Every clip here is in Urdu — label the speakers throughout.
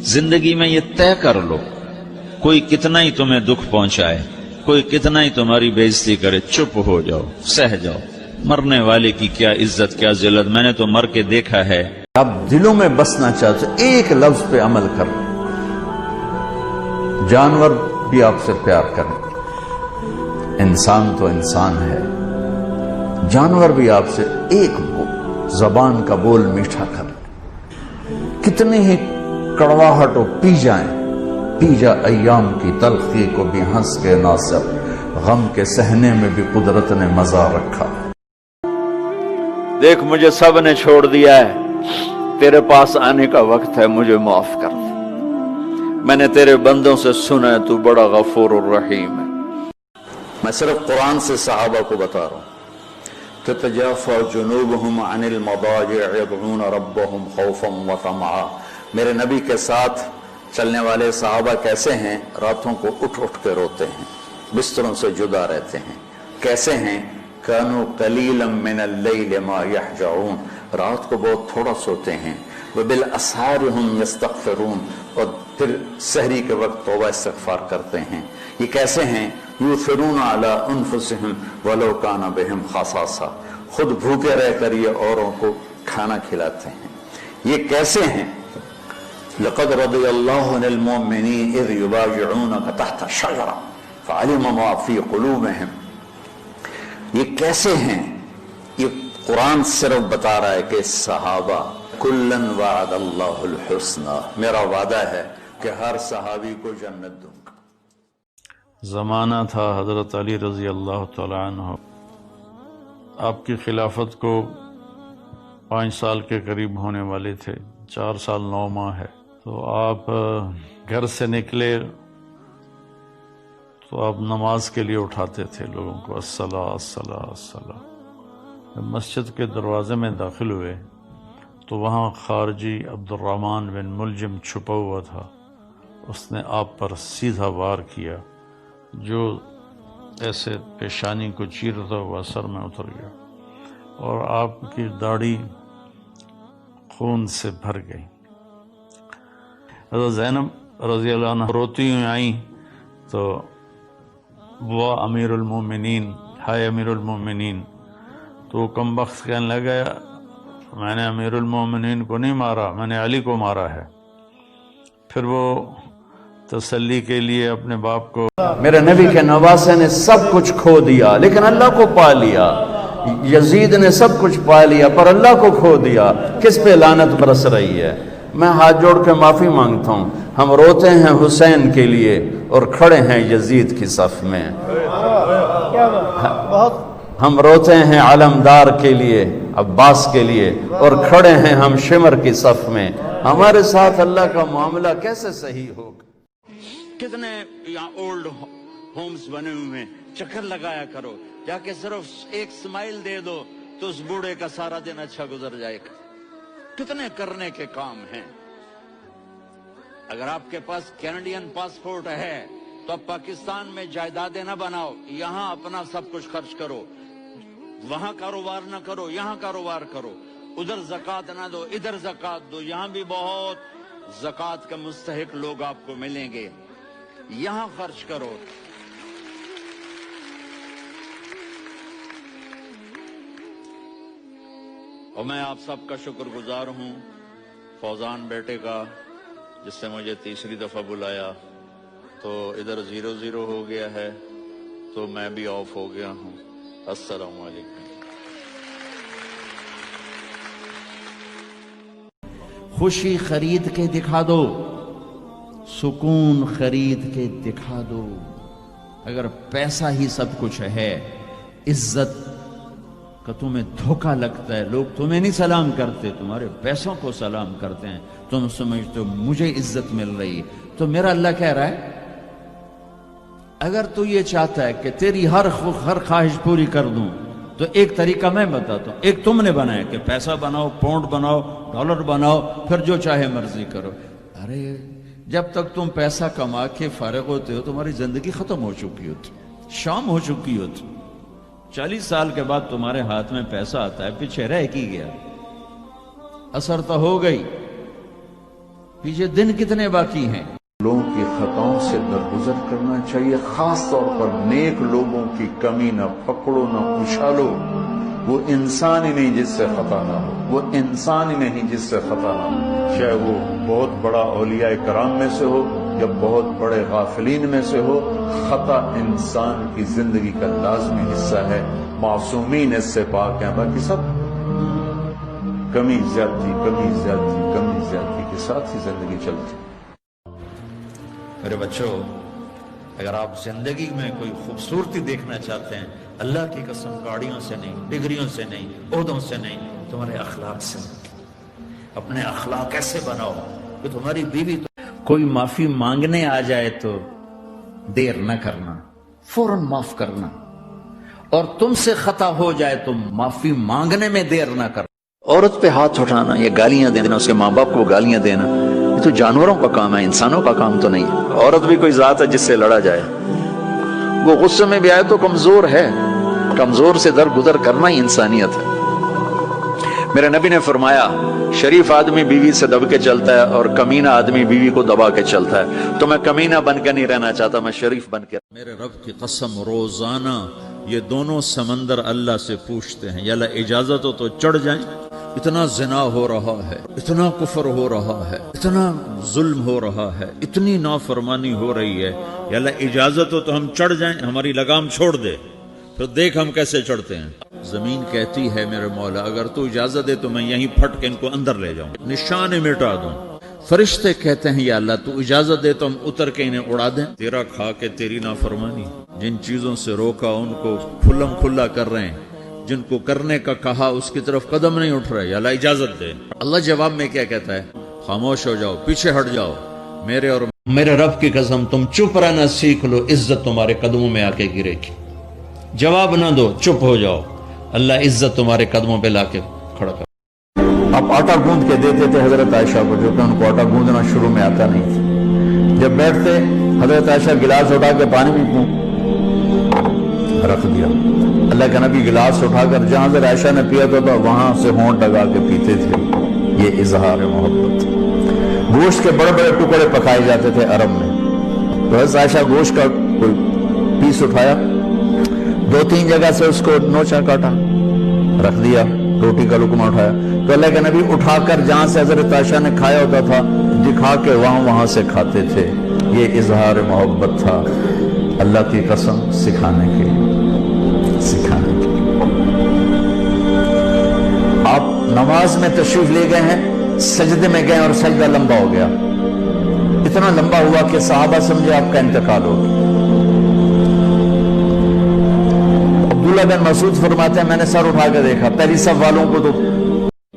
Speaker 1: زندگی میں یہ طے کر لو، کوئی کتنا ہی تمہیں دکھ پہنچائے، کوئی کتنا ہی تمہاری بےعزتی کرے، چپ ہو جاؤ، سہ جاؤ۔ مرنے والے کی کیا عزت، کیا ذلت، میں نے تو مر کے دیکھا ہے۔
Speaker 2: آپ دلوں میں بسنا چاہتے ایک لفظ پہ عمل کر، جانور بھی آپ سے پیار کریں، انسان تو انسان ہے، جانور بھی آپ سے ایک زبان کا بول میٹھا کر لیں، کتنی ہی کڑواہٹ ہو پی جائیں، پی جا ایام کی تلخی کو بھی ہنس کے ناصر، غم کے سہنے میں بھی قدرت نے مزہ رکھا۔
Speaker 1: دیکھ مجھے سب نے چھوڑ دیا ہے، تیرے پاس آنے کا وقت ہے، مجھے معاف کر دے۔ میں نے تیرے بندوں سے سنا ہے تو بڑا غفور الرحیم ہے۔
Speaker 2: میں صرف قرآن سے صحابہ کو بتا رہا ہوں، تتجافى جنوبهم عن المضاجع يدعون ربهم خوفا وطمعا۔ میرے نبی کے ساتھ چلنے والے صحابہ کیسے ہیں؟ راتوں کو اٹھ اٹھ کے روتے ہیں، بستروں سے جدا رہتے ہیں۔ کیسے ہیں؟ كانوا قليلا من الليل ما يهجعون، رات کو بہت تھوڑا سوتے ہیں۔ وبالاسحار هم يستغفرون، اور پھر سحری کے وقت توبہ استغفار کرتے ہیں۔ یہ کیسے ہیں؟ یؤثرون علی انفسهم ولو کان بهم خصاصہ، خود بھوکے رہ کر یہ اوروں کو کھانا کھلاتے ہیں۔ یہ کیسے ہیں؟ لقد رضی اللہ عن المؤمنین اذ یبایعونک تحت الشجرہ فعلم ما فی قلوبهم۔ یہ کیسے ہیں؟ یہ قرآن صرف بتا رہا ہے کہ صحابہ کلن وعد اللہ الحسنى، میرا وعدہ ہے کہ ہر صحابی کو جنت دوں گا۔
Speaker 3: زمانہ تھا حضرت علی رضی اللہ تعالیٰ عنہ، آپ کی خلافت کو 5 سال کے قریب ہونے والے تھے، 4 سال 9 ماہ ہے۔ تو آپ گھر سے نکلے تو آپ نماز کے لیے اٹھاتے تھے لوگوں کو، الصلاۃ الصلاۃ الصلاۃ۔ جب مسجد کے دروازے میں داخل ہوئے تو وہاں خارجی عبد الرحمن بن ملجم چھپا ہوا تھا، اس نے آپ پر سیدھا وار کیا جو ایسے پیشانی کو چیرتا ہوا سر میں اتر گیا، اور آپ کی داڑھی خون سے بھر گئی۔ حضرت زینب رضی اللہ عنہ روتی ہوئی آئیں تو وہ امیر المومنین، ہائے امیر المومنین، تو وہ کم بخت کہنے لگا میں نے امیر المومنین کو نہیں مارا، میں نے علی کو مارا ہے۔ پھر وہ تسلی کے لیے اپنے باپ کو،
Speaker 2: میرے نبی کے نواسے نے سب کچھ کھو دیا لیکن اللہ کو پا لیا، یزید نے سب کچھ پا لیا پر اللہ کو کھو دیا، کس پہ لعنت برس رہی ہے؟ میں ہاتھ جوڑ کے معافی مانگتا ہوں، ہم روتے ہیں حسین کے لیے اور کھڑے ہیں یزید کی صف میں، ہم روتے ہیں علمدار کے لیے، عباس کے لیے، اور کھڑے ہیں ہم شمر کی صف میں۔ ہمارے ساتھ اللہ کا معاملہ کیسے صحیح ہوگا؟
Speaker 4: کتنے یہاں اولڈ ہومز بنے ہوئے ہیں، چکر لگایا کرو، جا کے صرف ایک سمائل دے دو تو اس بوڑھے کا سارا دن اچھا گزر جائے گا۔ کتنے کرنے کے کام ہیں۔ اگر آپ کے پاس کینیڈین پاسپورٹ ہے تو اب پاکستان میں جائیدادیں نہ بناؤ، یہاں اپنا سب کچھ خرچ کرو، وہاں کاروبار نہ کرو، یہاں کاروبار کرو، ادھر زکوٰۃ نہ دو، ادھر زکوٰۃ دو، یہاں بھی بہت زکوٰۃ کے مستحق لوگ آپ کو ملیں گے، یہاں خرچ کرو۔ اور میں آپ سب کا شکر گزار ہوں، فوزان بیٹے کا، جس سے مجھے تیسری دفعہ بلایا، تو ادھر 0-0 ہو گیا ہے تو میں بھی آف ہو گیا ہوں۔ السلام علیکم۔
Speaker 2: خوشی خرید کے دکھا دو، سکون خرید کے دکھا دو۔ اگر پیسہ ہی سب کچھ ہے، عزت کا تمہیں دھوکہ لگتا ہے، لوگ تمہیں نہیں سلام کرتے، تمہارے پیسوں کو سلام کرتے ہیں، تم سمجھتے ہو مجھے عزت مل رہی، تو میرا اللہ کہہ رہا ہے اگر تو یہ چاہتا ہے کہ تیری ہر خواہش پوری کر دوں تو ایک طریقہ میں بتاتا ہوں۔ ایک تم نے بنایا کہ پیسہ بناؤ، پاؤنڈ بناؤ، ڈالر بناؤ، پھر جو چاہے مرضی کرو۔ ارے جب تک تم پیسہ کما کے فارغ ہوتے ہو تمہاری زندگی ختم ہو چکی ہوتی، شام ہو چکی ہوتی۔ 40 سال کے بعد تمہارے ہاتھ میں پیسہ آتا ہے، پیچھے رہ کی گیا، اثر تو ہو گئی،
Speaker 1: پیچھے دن کتنے باقی ہیں.
Speaker 2: لوگوں کی خطاؤں سے درگزر کرنا چاہیے، خاص طور پر نیک لوگوں کی کمی نہ پکڑو نہ اچھالو. وہ انسان ہی نہیں جس سے خطا نہ ہو، وہ انسان ہی نہیں جس سے خطا نہ ہو، چاہے وہ بہت بڑا اولیاء کرام میں سے ہو یا بہت بڑے غافلین میں سے ہو. خطا انسان کی زندگی کا لازمی حصہ ہے. معصومین اس سے پاک ہیں، باقی سب کمی زیادتی کے ساتھ ہی زندگی چلتی.
Speaker 1: میرے بچوں، اگر آپ زندگی میں کوئی خوبصورتی دیکھنا چاہتے ہیں، اللہ کی قسم گاڑیوں سے نہیں، ڈگریوں سے نہیں، عہدوں سے نہیں، تمہارے اخلاق سے. اپنے اخلاق ایسے بناؤ کہ تمہاری بیوی کوئی معافی مانگنے آ جائے تو دیر نہ کرنا، فوراً معاف کرنا، اور تم سے خطا ہو جائے تو معافی مانگنے میں دیر نہ کرنا.
Speaker 5: عورت پہ ہاتھ اٹھانا یا گالیاں دینا، اس کے ماں باپ کو گالیاں دینا، یہ تو جانوروں کا کام ہے، انسانوں کا کام تو نہیں ہے. عورت بھی کوئی ذات ہے جس سے لڑا جائے. وہ غصے میں بھی آئے تو کمزور ہے، کمزور سے درگزر کرنا ہی انسانیت ہے. میرے نبی نے فرمایا شریف آدمی بیوی سے دب کے چلتا ہے اور کمینہ آدمی بیوی کو دبا کے چلتا ہے. تو میں کمینہ بن کے نہیں رہنا چاہتا، میں شریف بن کے.
Speaker 1: میرے رب کی قسم، روزانہ یہ دونوں سمندر اللہ سے پوچھتے ہیں، یا اللہ اجازت ہو تو چڑھ جائیں. اتنا زنا ہو رہا ہے، اتنا کفر ہو رہا ہے، اتنا ظلم ہو رہا ہے، اتنی نافرمانی ہو رہی ہے، یا اللہ اجازت ہو تو ہم چڑھ جائیں، ہماری لگام چھوڑ دے، پھر دیکھ ہم کیسے چڑھتے ہیں. زمین کہتی ہے میرے مولا اگر تو اجازت دے تو میں یہیں پھٹ کے ان کو اندر لے جاؤں، نشان مٹا دوں. فرشتے کہتے ہیں یا اللہ تو اجازت دے تو ہم اتر کے انہیں اڑا دیں. تیرا کھا کے تیری نافرمانی. جن چیزوں سے روکا ان کو کھلم کھلا کر رہے ہیں، جن کو کرنے کا کہا اس کی طرف قدم نہیں اٹھ رہے، یا اللہ اجازت دے. اللہ جواب میں کیا کہتا ہے؟ خاموش ہو جاؤ، پیچھے ہٹ جاؤ. میرے رب کی قسم تم چپ رہنا سیکھ لو، عزت تمہارے قدموں میں آ کے گرے گی. جواب نہ دو، چپ ہو جاؤ، اللہ عزت تمہارے قدموں پہ لا کے کھڑا کر.
Speaker 2: آپ آٹا گوندھ کے دیتے تھے حضرت عائشہ کو، جو کہ ان کو آٹا گوندھنا شروع میں آتا نہیں تھا. جب بیٹھتے حضرت عائشہ گلاس اٹھا کے پانی میں رکھ دیا. اللہ کا نبی گلاس اٹھا کر جہاں سے عائشہ نے پیا تھا وہاں سے ہونٹ لگا کے پیتے تھے. یہ اظہار محبت. گوشت کے بڑے بڑے ٹکڑے پکائے جاتے تھے عرب میں، تو حضرت عائشہ گوشت کا کوئی پیس اٹھایا، 2-3 جگہ سے اس کو نوچا کاٹا، رکھ دیا. روٹی کا لقمہ اٹھایا تو اللہ کے نبی اٹھا کر جہاں سے حضرت عائشہ نے کھایا ہوتا تھا دکھا کے وہاں سے کھاتے تھے. یہ اظہار محبت تھا، اللہ کی قسم سکھانے کے. آپ نماز میں تشریف لے گئے ہیں، سجدے میں گئے اور سجدہ لمبا ہو گیا، اتنا لمبا ہوا کہ صحابہ سمجھے آپ کا انتقال ہو گیا. عبداللہ بن مسعود فرماتے ہیں میں نے سر اٹھا کے دیکھا، پہلی صف والوں کو تو.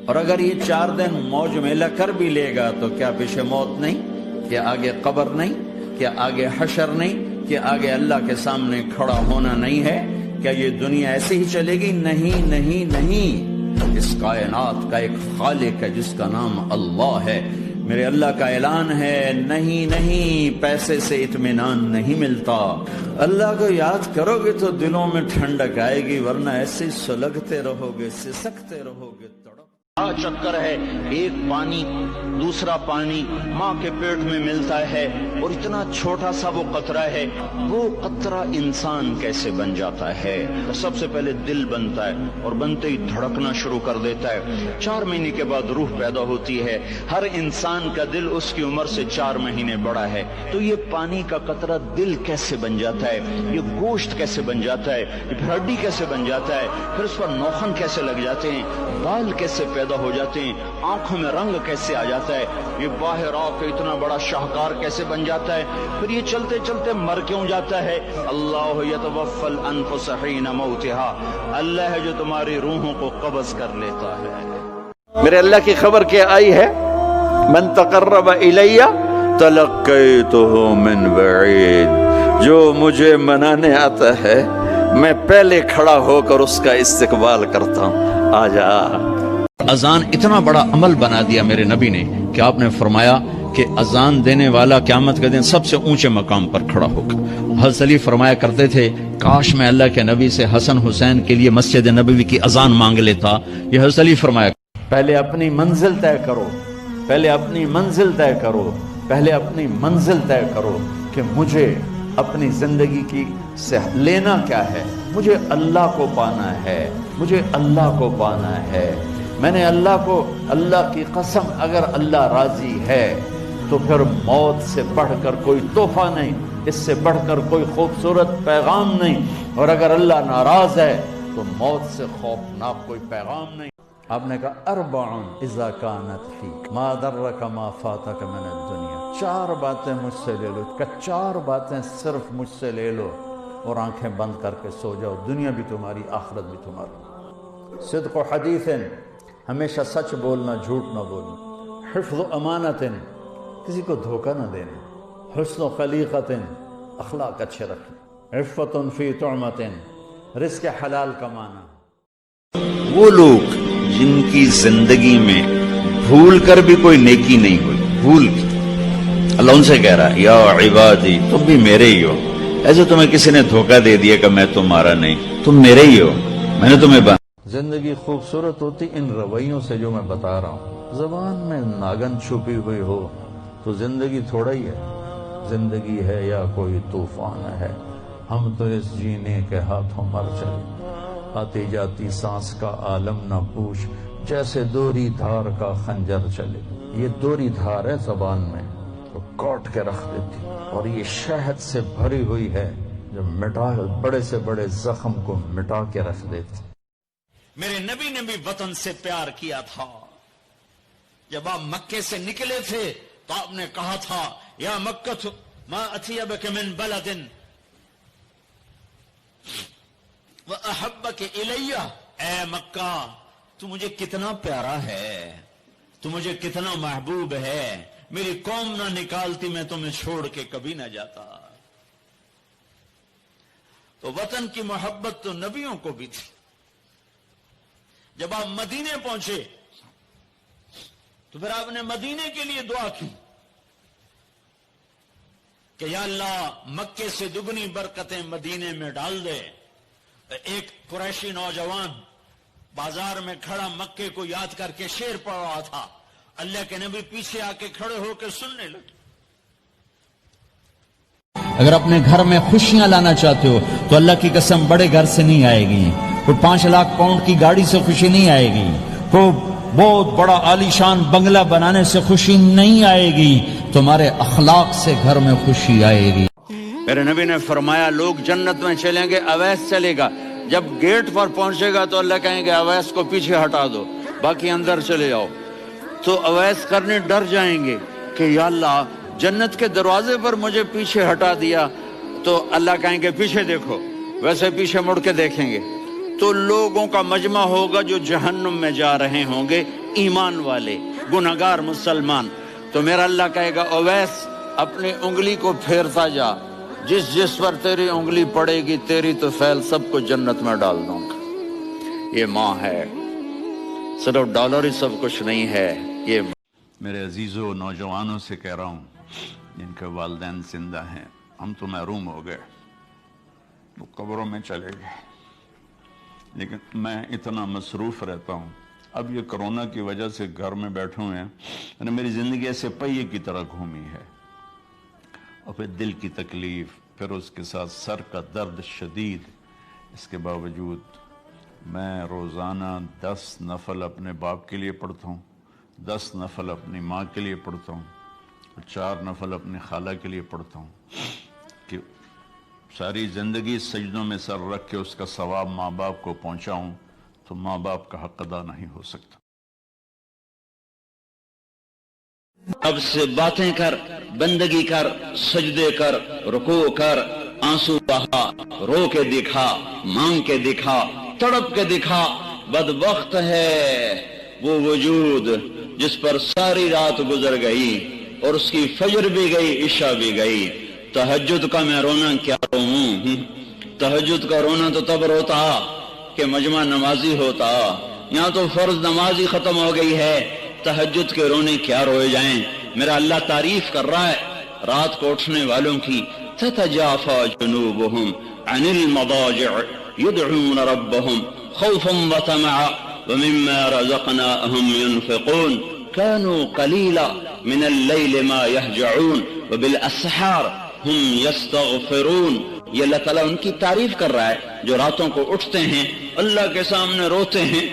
Speaker 1: اور اگر یہ 4 دن موج میلہ کر بھی لے گا تو کیا پیچھے موت نہیں؟ کیا آگے قبر نہیں؟ کیا آگے حشر نہیں؟ کیا آگے اللہ کے سامنے کھڑا ہونا نہیں ہے؟ کیا یہ دنیا ایسے ہی چلے گی؟ نہیں نہیں نہیں. اس کائنات کا ایک خالق ہے جس کا نام اللہ ہے. میرے اللہ کا اعلان ہے، نہیں نہیں، پیسے سے اطمینان نہیں ملتا. اللہ کو یاد کرو گے تو دلوں میں ٹھنڈک آئے گی، ورنہ ایسے ہی سلگتے رہو گے، سسکتے رہو گے.
Speaker 4: چکر ہے، ایک پانی دوسرا پانی ماں کے پیٹ میں ملتا ہے، اور اتنا چھوٹا سا وہ قطرہ ہے. وہ قطرہ انسان کیسے بن جاتا ہے؟ سب سے پہلے دل بنتا ہے، اور بنتے ہی دھڑکنا شروع کر دیتا ہے. 4 مہینے کے بعد روح پیدا ہوتی ہے. ہر انسان کا دل اس کی عمر سے 4 مہینے بڑا ہے. تو یہ پانی کا قطرہ دل کیسے بن جاتا ہے؟ یہ گوشت کیسے بن جاتا ہے؟ یہ ہڈی کیسے بن جاتا ہے؟ پھر اس پر نوخن کیسے لگ جاتے ہیں؟ بال کیسے پیدا ہو جاتے ہیں؟ آنکھوں میں رنگ کیسے آ جاتا ہے؟ یہ باہر آ کے اتنا بڑا شاہکار کیسے بن جاتا ہے؟ پھر یہ چلتے چلتے مر کیوں جاتا ہے؟ اللہ یتوفی الانفس حین موتها، اللہ ہے جو تمہاری روحوں کو قبض کر لیتا ہے.
Speaker 5: میرے اللہ کی خبر کیا آئی ہے؟ من تقرب الی تلقیتہ من بعید، جو مجھے منانے آتا ہے میں پہلے کھڑا ہو کر اس کا استقبال کرتا ہوں. آجا.
Speaker 1: اذان اتنا بڑا عمل بنا دیا میرے نبی نے کہ آپ نے فرمایا کہ اذان دینے والا قیامت کے دن سب سے اونچے مقام پر کھڑا ہوگا. حضرت علی فرمایا کرتے تھے کاش میں اللہ کے نبی سے حسن حسین کے لیے مسجد نبوی کی اذان مانگ لیتا. یہ حضرت علی فرمایا پہلے اپنی منزل طے کرو،
Speaker 3: پہلے اپنی منزل طے کرو، پہلے اپنی منزل طے کرو کہ مجھے اپنی زندگی کی سے لینا کیا ہے. مجھے اللہ کو پانا ہے، مجھے اللہ کو پانا ہے. میں نے اللہ کی قسم، اگر اللہ راضی ہے تو پھر موت سے بڑھ کر کوئی تحفہ نہیں، اس سے بڑھ کر کوئی خوبصورت پیغام نہیں، اور اگر اللہ ناراض ہے تو موت سے خوفناک کوئی پیغام نہیں. آپ نے کہا اربع اذا کانت فیک ما درک ما فاتک من الدنیا، 4 باتیں مجھ سے لے لو، کہ 4 باتیں صرف مجھ سے لے لو اور آنکھیں بند کر کے سو جاؤ، دنیا بھی تمہاری آخرت بھی تمہاری. صدق و حدیث، ہمیشہ سچ بولنا، جھوٹ نہ بولنا. حفظ و امانت، کسی کو دھوکہ نہ دینا. حسن و خلیقت، اخلاق اچھے رکھنا. عفت فی طعمت، رزق حلال کمانا.
Speaker 1: وہ لوگ جن کی زندگی میں بھول کر بھی کوئی نیکی نہیں ہوئی، بھول کی، اللہ ان سے کہہ رہا ہے یا عبادی تم بھی میرے ہی ہو. ایسے تمہیں کسی نے دھوکہ دے دیا کہ میں تمہارا نہیں، تم میرے ہی ہو، میں نے تمہیں
Speaker 3: زندگی خوبصورت ہوتی ان رویوں سے جو میں بتا رہا ہوں. زبان میں ناگن چھپی ہوئی ہو تو زندگی تھوڑا ہی ہے. زندگی ہے یا کوئی طوفان ہے، ہم تو اس جینے کے ہاتھوں مر چلے. آتی جاتی سانس کا عالم نہ پوچھ، جیسے دوری دھار کا خنجر چلے. یہ دوری دھار ہے زبان میں، تو کاٹ کے رکھ دیتی، اور یہ شہد سے بھری ہوئی ہے جو بڑے سے بڑے زخم کو مٹا کے رکھ دیتی.
Speaker 6: میرے نبی نے بھی وطن سے پیار کیا تھا. جب آپ مکے سے نکلے تھے تو آپ نے کہا تھا یا مکہ ما اطیبک من بلد وَأَحَبَّكَ إِلَيَّ، اے مکہ تو مجھے کتنا پیارا ہے، تو مجھے کتنا محبوب ہے، میری قوم نہ نکالتی میں تمہیں چھوڑ کے کبھی نہ جاتا. تو وطن کی محبت تو نبیوں کو بھی تھی. جب آپ مدینے پہنچے تو پھر آپ نے مدینے کے لیے دعا کی کہ یا اللہ مکے سے دگنی برکتیں مدینے میں ڈال دے. ایک قریشی نوجوان بازار میں کھڑا مکے کو یاد کر کے شعر پڑھ رہا تھا. اللہ کے نبی پیچھے آ کے کھڑے ہو کے سننے لگے.
Speaker 7: اگر اپنے گھر میں خوشیاں لانا چاہتے ہو تو اللہ کی قسم بڑے گھر سے نہیں آئے گی. کوئی 5 لاکھ پاؤنڈ کی گاڑی سے خوشی نہیں آئے گی. کوئی بہت بڑا عالی شان بنگلہ بنانے سے خوشی نہیں آئے گی. تمہارے اخلاق سے گھر میں خوشی آئے گی.
Speaker 4: میرے نبی نے فرمایا لوگ جنت میں چلیں گے، اویس چلے گا. جب گیٹ پر پہنچے گا تو اللہ کہیں گے اویس کو پیچھے ہٹا دو، باقی اندر چلے جاؤ. تو اویس کرنے ڈر جائیں گے کہ یا اللہ جنت کے دروازے پر مجھے پیچھے ہٹا دیا. تو اللہ کہیں گے پیچھے دیکھو، ویسے پیچھے مڑ کے دیکھیں گے تو لوگوں کا مجمع ہوگا جو جہنم میں جا رہے ہوں گے، ایمان والے، گنہگار مسلمان. تو میرا اللہ کہے گا اویس اپنی انگلی کو پھیرتا جا، جس پر تیری انگلی پڑے گی تیری تو فیل سب کو جنت میں ڈال دوں گا. یہ ماں ہے، صرف ڈالر ہی سب کچھ نہیں ہے. یہ
Speaker 3: میرے عزیزوں نوجوانوں سے کہہ رہا ہوں جن کے والدین زندہ ہیں، ہم تو محروم ہو گئے، وہ قبروں میں چلے گئے. لیکن میں اتنا مصروف رہتا ہوں. اب یہ کرونا کی وجہ سے گھر میں بیٹھے ہوئے ہیں، میری زندگی ایسے پہیے کی طرح گھومی ہے، اور پھر دل کی تکلیف، پھر اس کے ساتھ سر کا درد شدید. اس کے باوجود میں روزانہ 10 نفل اپنے باپ کے لیے پڑھتا ہوں، 10 نفل اپنی ماں کے لیے پڑھتا ہوں، اور 4 نفل اپنی خالہ کے لیے پڑھتا ہوں کہ ساری زندگی سجدوں میں سر رکھ کے اس کا ثواب ماں باپ کو پہنچاؤں. تو ماں باپ کا حق ادا نہیں ہو سکتا.
Speaker 4: اب سے باتیں کر، بندگی کر، سجدے کر، رکوع کر، آنسو بہا، رو کے دکھا، مانگ کے دکھا، تڑپ کے دکھا. بدبخت ہے وہ وجود جس پر ساری رات گزر گئی اور اس کی فجر بھی گئی، عشاء بھی گئی. تہجد کا میں رونا کیا روؤں؟ تہجد کا رونا تو تب روتا کہ مجمع نمازی ہوتا. یہاں تو فرض نماز ہی ختم ہو گئی ہے، تہجد کے رونے کیا روئے جائیں. میرا اللہ تعریف کر رہا ہے رات کو اٹھنے والوں کی. تتجافى جنوبهم عن المضاجع يدعون ربهم خوفا وطمعا ومما رزقناهم ينفقون.
Speaker 8: كانوا قليلا من الليل ما يهجعون وبالاسحار هم يستغفرون. یہ اللہ تعالیٰ ان کی تعریف کر رہا ہے جو راتوں کو اٹھتے ہیں، اللہ کے سامنے روتے ہیں،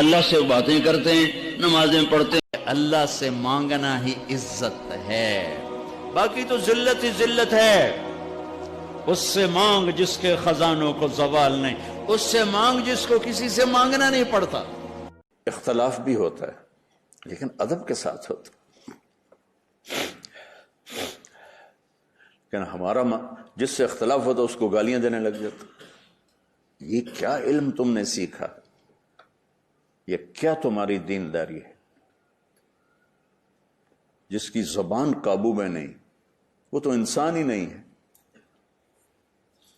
Speaker 8: اللہ سے باتیں کرتے ہیں، نمازیں پڑھتے ہیں.
Speaker 6: اللہ سے مانگنا ہی عزت ہے، باقی تو ذلت ہی ذلت ہے. اس سے مانگ جس کے خزانوں کو زوال نہیں، اس سے مانگ جس کو کسی سے مانگنا نہیں پڑتا.
Speaker 2: اختلاف بھی ہوتا ہے لیکن ادب کے ساتھ ہوتا ہے. لیکن ہمارا جس سے اختلاف ہوتا اس کو گالیاں دینے لگ جاتا. یہ کیا علم تم نے سیکھا، یہ کیا تمہاری دینداری ہے؟ جس کی زبان قابو میں نہیں وہ تو انسان ہی نہیں ہے.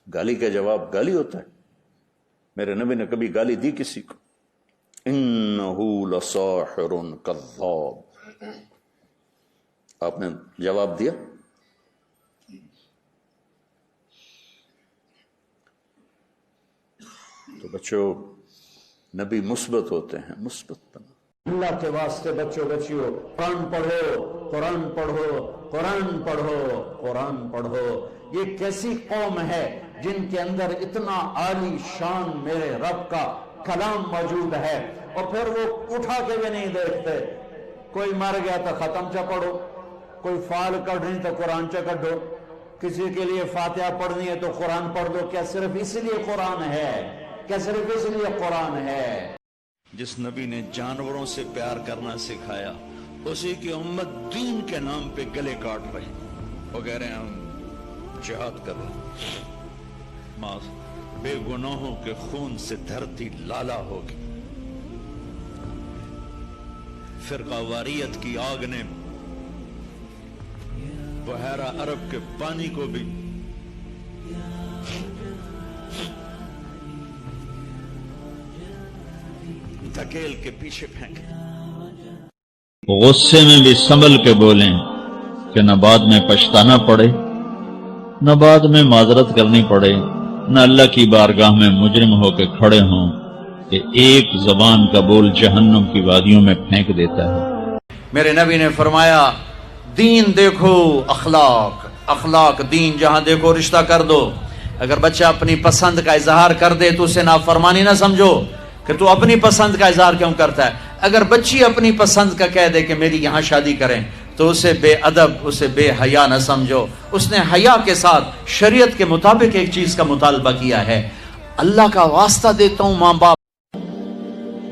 Speaker 2: گالی کا جواب گالی ہوتا ہے. میرے نبی نے کبھی گالی دی کسی کو؟ انہو لساحر کذاب، آپ نے جواب دیا؟ تو بچوں، نبی مثبت ہوتے ہیں، مثبت بنا.
Speaker 7: اللہ کے واسطے بچوں بچیوں، قرآن پڑھو، قرآن پڑھو، قرآن پڑھو، قرآن پڑھو. یہ کیسی قوم ہے جن کے اندر اتنا عالی شان میرے رب کا کلام موجود ہے اور پھر وہ اٹھا کے بھی نہیں دیکھتے. کوئی مر گیا تو ختم چا پڑھو، کوئی فال کڑھنی تو قرآن چا کڑھو، کسی کے لیے فاتحہ پڑھنی ہے تو قرآن پڑھ دو. کیا صرف اس لیے قرآن ہے؟ کیا صرف اس لیے قرآن ہے؟
Speaker 6: جس نبی نے جانوروں سے پیار کرنا سکھایا، اسی کی امت دین کے نام پہ گلے کاٹ رہی. وہ کہہ رہے ہیں ہم جہاد کر رہے ہیں، بے گناہوں کے خون سے دھرتی لالا ہوگی. فرقہ واریت کی آگ نے بحیرہ عرب کے پانی کو بھی دھکیل کے پیچھے پھینکے.
Speaker 1: غصے میں بھی سنبھل کے بولیں کہ نہ بعد میں پچھتانا پڑے، نہ بعد میں معذرت کرنی پڑے، نہ اللہ کی بارگاہ میں مجرم ہو کے کھڑے ہوں کہ ایک زبان کا بول جہنم کی وادیوں میں پھینک دیتا ہے.
Speaker 6: میرے نبی نے فرمایا دین دیکھو، اخلاق، اخلاق دین جہاں دیکھو رشتہ کر دو. اگر بچہ اپنی پسند کا اظہار کر دے تو اسے نافرمانی نہ سمجھو کہ تو اپنی پسند کا اظہار کیوں کرتا ہے. اگر بچی اپنی پسند کا کہہ دے کہ میری یہاں شادی کریں تو اسے بے ادب، اسے بے حیا نہ سمجھو. اس نے حیا کے ساتھ شریعت کے مطابق ایک چیز کا مطالبہ کیا ہے. اللہ کا واسطہ دیتا ہوں، ماں باپ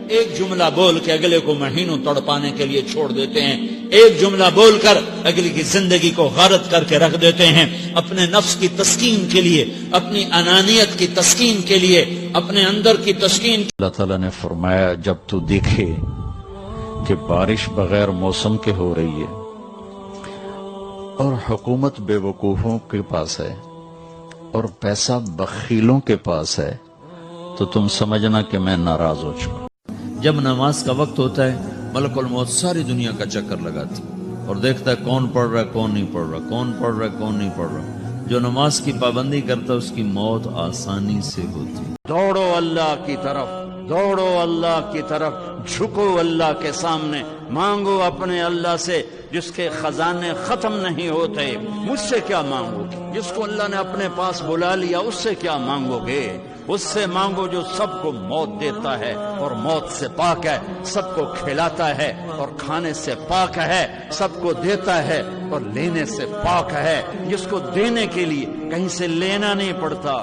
Speaker 6: ایک جملہ بول کے اگلے کو مہینوں تڑپانے کے لیے چھوڑ دیتے ہیں. ایک جملہ بول کر اگلی کی زندگی کو غارت کر کے رکھ دیتے ہیں. اپنے نفس کی تسکین کے لیے، اپنی انانیت کی تسکین کے لیے، اپنے اندر کی تسکین.
Speaker 3: اللہ تعالیٰ نے فرمایا جب تو دیکھے کہ بارش بغیر موسم کے ہو رہی ہے اور حکومت بے وقوفوں کے پاس ہے اور پیسہ بخیلوں کے پاس ہے تو تم سمجھنا کہ میں ناراض ہو چکا.
Speaker 1: جب نماز کا وقت ہوتا ہے ملک الموت ساری دنیا کا چکر لگاتی اور دیکھتا ہے کون پڑھ رہا ہے کون نہیں پڑھ رہا، کون پڑھ رہا ہے کون نہیں پڑھ رہا. جو نماز کی پابندی کرتا ہے اس کی موت آسانی سے ہوتی.
Speaker 6: دوڑو اللہ کی طرف، دوڑو اللہ کی طرف، جھکو اللہ کے سامنے، مانگو اپنے اللہ سے جس کے خزانے ختم نہیں ہوتے. مجھ سے کیا مانگو گے؟ جس کو اللہ نے اپنے پاس بلا لیا اس سے کیا مانگو گے؟ اس سے مانگو جو سب کو موت دیتا ہے اور موت سے پاک ہے، سب کو کھلاتا ہے اور کھانے سے پاک ہے، سب کو دیتا ہے اور لینے سے پاک ہے، جس کو دینے کے لیے کہیں سے لینا نہیں پڑتا.